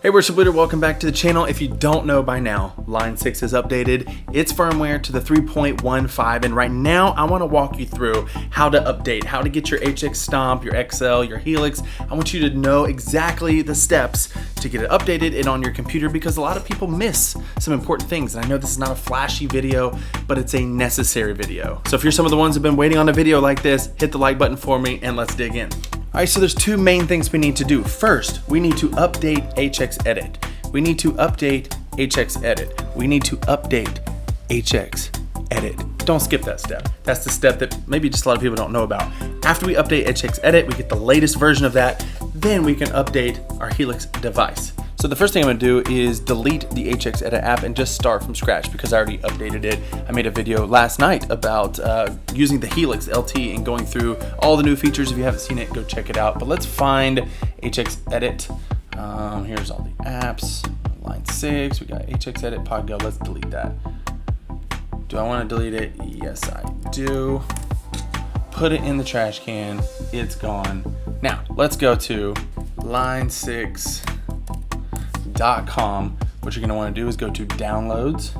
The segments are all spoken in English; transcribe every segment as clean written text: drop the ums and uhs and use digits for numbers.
Hey, we're SWEETWATER, welcome back to the channel. If you don't know by now, Line 6 is updated. It's firmware to the 3.15, and right now I want to walk you through how to update, how to get your HX Stomp, your XL, your HELIX. I want you to know exactly the steps to get it updated and on your computer, because a lot of people miss some important things. And I know this is not a flashy video, but it's a necessary video. So if you're some of the ones who've been waiting on a video like this, hit the like button for me and let's dig in. All right, so there's two main things we need to do. First, we need to update HX Edit. We need to update HX Edit. We need to update HX Edit. Don't skip that step. That's the step that maybe just a lot of people don't know about. After we update HX Edit, we get the latest version of that. Then we can update our HELIX device. So the first thing I'm gonna do is delete the HX Edit app and just start from scratch because I already updated it. I made a video last night about using the HELIX LT and going through all the new features. If you haven't seen it, go check it out. But let's find HX Edit. Here's all the apps. Line 6, we got HX Edit, PodGo. Let's delete that. Do I wanna delete it? Yes, I do. Put it in the trash can, it's gone. Now, let's go to line6.com. What you're going to want to do is go to downloads,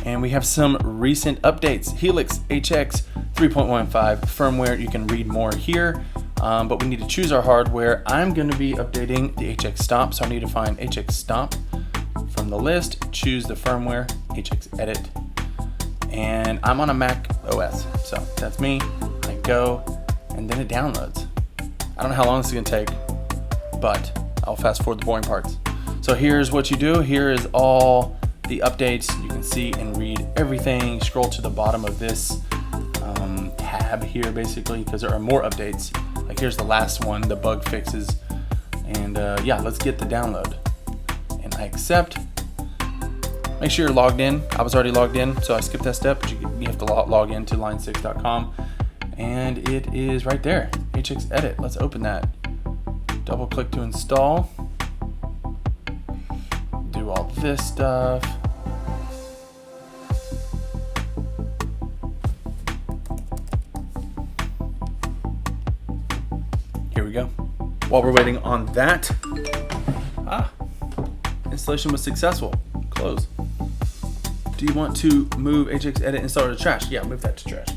and we have some recent updates. HELIX HX 3.15 firmware. You can read more here, but we need to choose our hardware. I'm going to be updating the HX Stomp, so I need to find HX Stomp from the list, choose the firmware, HX Edit, and I'm on a Mac OS, so that's me. I go, and then it downloads. I don't know how long this is going to take, but I'll fast forward the boring parts. So here's what you do. Here is all the updates. You can see and read everything. Scroll to the bottom of this tab here, basically, because there are more updates. Like here's the last one, the bug fixes. And yeah, let's get the download. And I accept. Make sure you're logged in. I was already logged in, so I skipped that step, but you have to log in to line6.com. And it is right there, HX Edit. Let's open that. Double click to install. Do all this stuff. Here we go. While we're waiting on that, installation was successful. Close. Do you want to move HX Edit and install to trash? Yeah, move that to trash.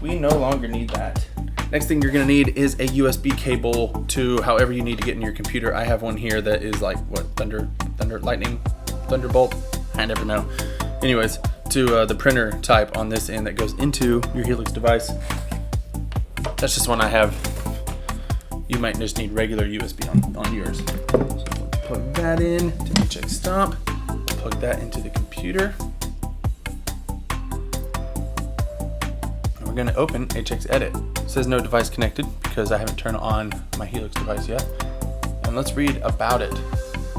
We no longer need that. Next thing you're gonna need is a USB cable to however you need to get in your computer. I have one here that is like, what, lightning, thunderbolt? I never know. Anyways, to the printer type on this end that goes into your HELIX device. That's just one I have. You might just need regular USB on yours. So let's plug that in to HX Stomp. Plug that into the computer. We're going to open HX Edit. It says no device connected because I haven't turned on my HELIX device yet. And let's read about it.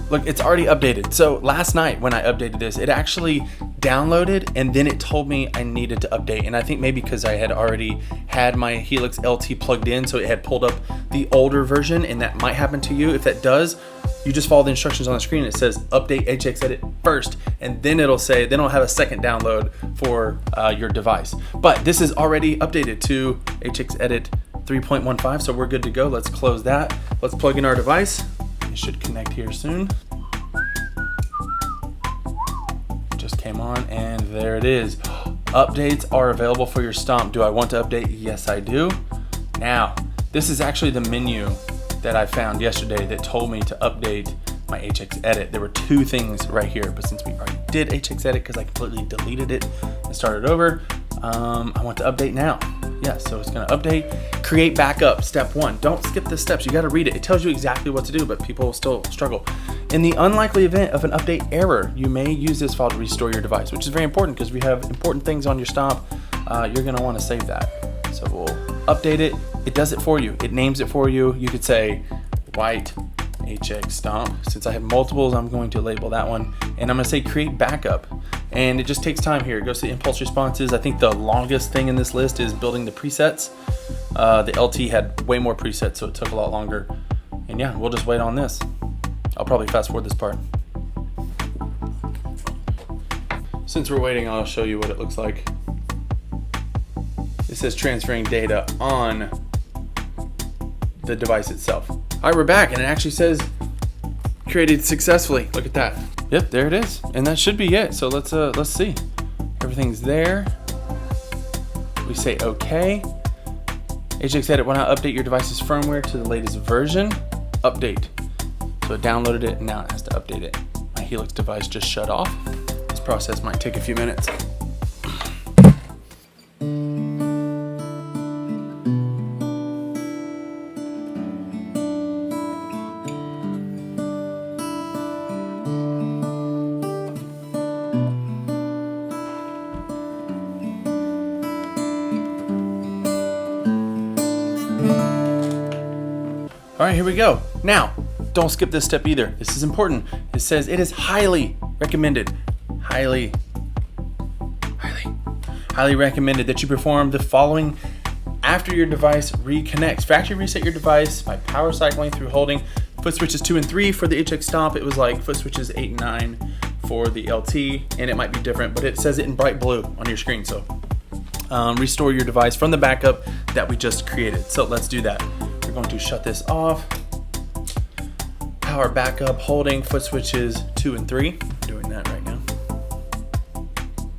Look, it's already updated. So last night when I updated this, it actually downloaded and then it told me I needed to update. And I think maybe because I had already had my HELIX LT plugged in, so it had pulled up the older version, and that might happen to you. If that does, you just follow the instructions on the screen. It says update HX Edit first, and then it'll say, then it'll have a second download for your device. But this is already updated to HX Edit 3.15, so we're good to go. Let's close that. Let's plug in our device. It should connect here soon. Just came on, and there it is. Updates are available for your Stomp. Do I want to update? Yes, I do. Now, this is actually the menu that I found yesterday that told me to update my HX Edit. There were two things right here, but since we already did HX Edit because I completely deleted it and started over, I want to update now. Yeah, so it's gonna update, create backup, step 1. Don't skip the steps, you gotta read it. It tells you exactly what to do, but people still struggle. In the unlikely event of an update error, you may use this file to restore your device, which is very important because we have important things on your Stomp. You're gonna wanna save that. So we'll update it. It does it for you. It names it for you. You could say white HX Stomp. Since I have multiples, I'm going to label that one. And I'm gonna say create backup. And it just takes time here. It goes to impulse responses. I think the longest thing in this list is building the presets. The LT had way more presets, so it took a lot longer. And yeah, we'll just wait on this. I'll probably fast forward this part. Since we're waiting, I'll show you what it looks like. It says transferring data on the device itself. All right, we're back, and it actually says created successfully. Look at that. Yep, there it is. And that should be it. So let's see. Everything's there. We say okay. HELIX Edit will now update your device's firmware to the latest version. Update. So it downloaded it and now it has to update it. My HELIX device just shut off. This process might take a few minutes. All right, here we go. Now, don't skip this step either. This is important. It says it is highly recommended, highly recommended that you perform the following after your device reconnects. Factory reset your device by power cycling through holding foot switches 2 and 3 for the HELIX Stomp. It was like foot switches 8 and 9 for the LT, and it might be different, but it says it in bright blue on your screen. So restore your device from the backup that we just created. So let's do that. We're going to shut this off. Power backup, holding foot switches 2 and 3. I'm doing that right now.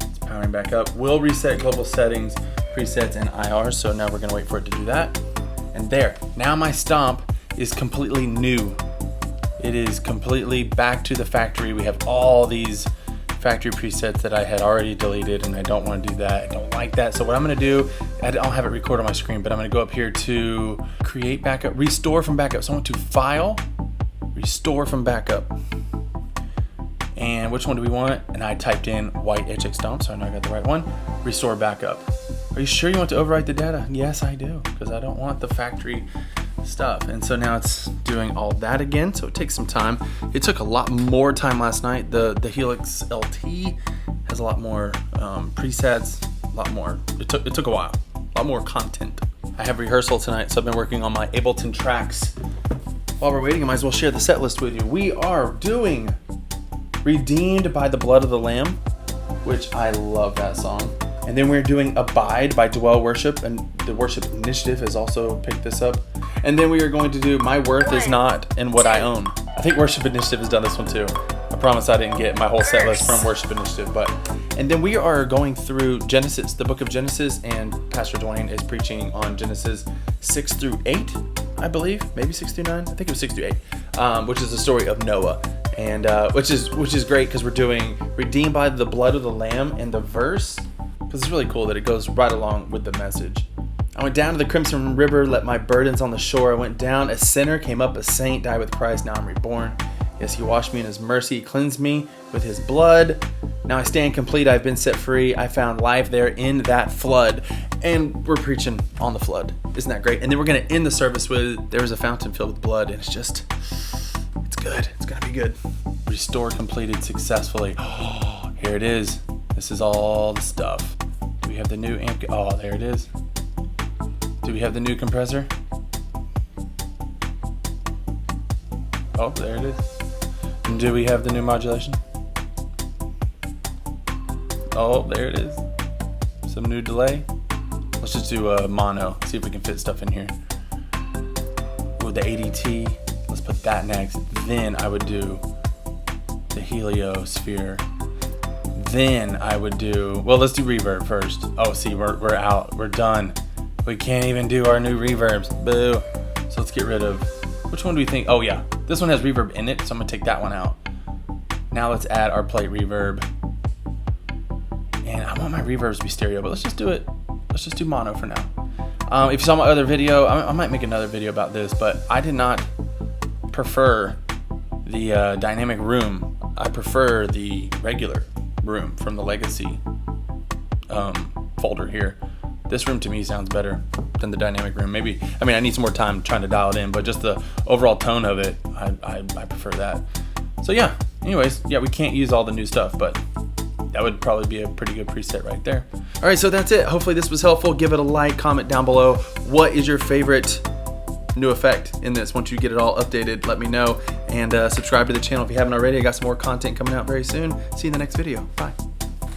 It's powering back up. We'll reset global settings, presets, and IR. So now we're gonna wait for it to do that. And there, now my Stomp is completely new. It is completely back to the factory. We have all these factory presets that I had already deleted, and I don't want to do that. I don't like that. So what I'm going to do, I don't have it recorded on my screen, but I'm going to go up here to create backup, restore from backup. So I went to file, restore from backup. And which one do we want? And I typed in white HELIX Stomp, so I know I got the right one. Restore backup. Are you sure you want to overwrite the data? Yes, I do, because I don't want the factory stuff. And so now it's doing all that again, so it takes some time. It took a lot more time last night. The HELIX LT has a lot more presets, a lot more. It took a while, a lot more content. I have rehearsal tonight, so I've been working on my Ableton tracks. While we're waiting, I might as well share the set list with you. We are doing Redeemed by the Blood of the Lamb, which I love that song. And then we're doing Abide by Dwell Worship, and the Worship Initiative has also picked this up. And then we are going to do My Worth Is Not in What I Own. I think Worship Initiative has done this one too. I promise I didn't get my whole set list from Worship Initiative, and then we are going through Genesis, the book of Genesis, and Pastor Dwayne is preaching on Genesis 6 through 8, I believe, maybe 6 through 9. I think it was 6 through 8, which is the story of Noah, and which is great because we're doing Redeemed by the Blood of the Lamb and the verse. Because it's really cool that it goes right along with the message. I went down to the crimson river, let my burdens on the shore. I went down a sinner, came up a saint, died with Christ, now I'm reborn. Yes, he washed me in his mercy, he cleansed me with his blood. Now I stand complete, I've been set free. I found life there in that flood. And we're preaching on the flood. Isn't that great? And then we're going to end the service with There is a fountain filled with blood. And it's good. It's going to be good. Restore completed successfully. Oh, here it is. This is all the stuff. Do we have the new amp? Oh, there it is. Do we have the new compressor? Oh, there it is. And do we have the new modulation? Oh, there it is. Some new delay. Let's just do a mono. See if we can fit stuff in here. With the ADT, let's put that next. Then I would do the heliosphere. Then I would do, well, let's do reverb first. Oh, see, we're out. We're done. We can't even do our new reverbs. Boo. So let's get rid of, which one do we think? Oh, yeah. This one has reverb in it, so I'm going to take that one out. Now let's add our plate reverb. And I want my reverbs to be stereo, but let's just do it. Let's just do mono for now. If you saw my other video, I might make another video about this, but I did not prefer the dynamic room. I prefer the regular room from the legacy folder here. This room to me sounds better than the dynamic room. Maybe, I mean, I need some more time trying to dial it in, but just the overall tone of it, I prefer that. So yeah, anyways, yeah, we can't use all the new stuff, but that would probably be a pretty good preset right there. All right, so that's it. Hopefully this was helpful. Give it a like, comment down below. What is your favorite new effect in this? Once you get it all updated, let me know, and subscribe to the channel if you haven't already. I got some more content coming out very soon. See you in the next video. Bye.